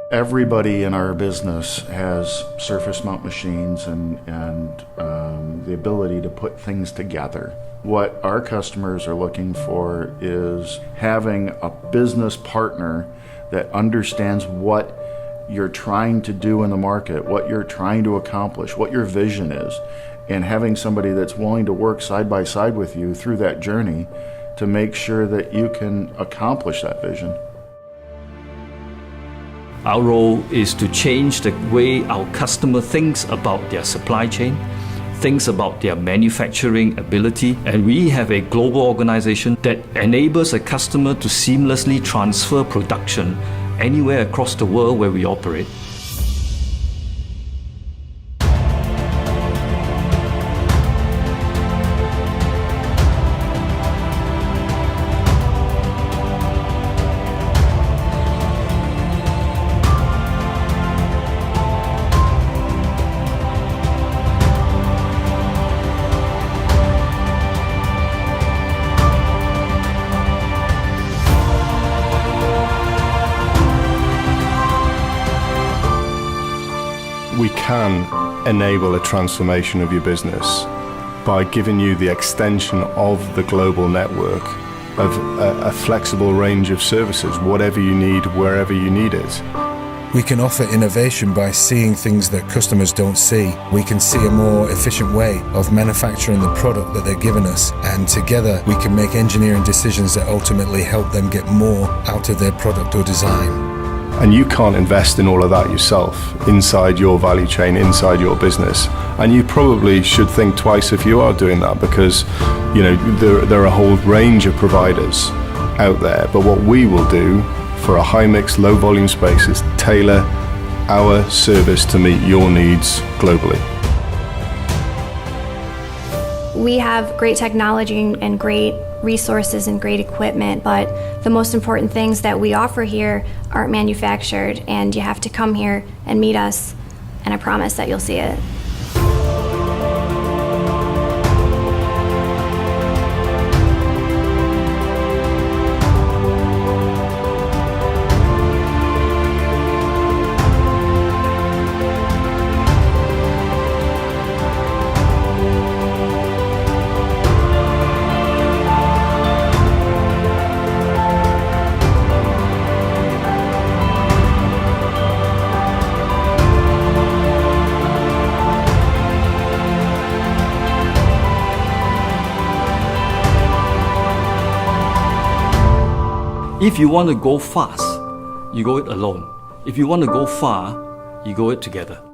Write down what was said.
Everybody in our business has surface mount machines and the ability to put things together. What our customers are looking for is having a business partner that understands what you're trying to do in the market, what you're trying to accomplish, what your vision is, and having somebody that's willing to work side by side with you through that journey to make sure that you can accomplish that vision. Our role is to change the way our customer thinks about their supply chain, thinks about their manufacturing ability, and we have a global organization that enables a customer to seamlessly transfer production anywhere across the world where we operate. We can enable a transformation of your business by giving you the extension of the global network of a flexible range of services, whatever you need, wherever you need it. We can offer innovation by seeing things that customers don't see. We can see a more efficient way of manufacturing the product that they're giving us, and together we can make engineering decisions that ultimately help them get more out of their product or design. And you can't invest in all of that yourself, inside your value chain, inside your business. And you probably should think twice if you are doing that, because there are a whole range of providers out there. But what we will do for a high mix, low volume space is tailor our service to meet your needs globally. We have great technology and great resources and great equipment, but the most important things that we offer here aren't manufactured, and you have to come here and meet us, and I promise that you'll see it. If you want to go fast, you go it alone. If you want to go far, you go it together.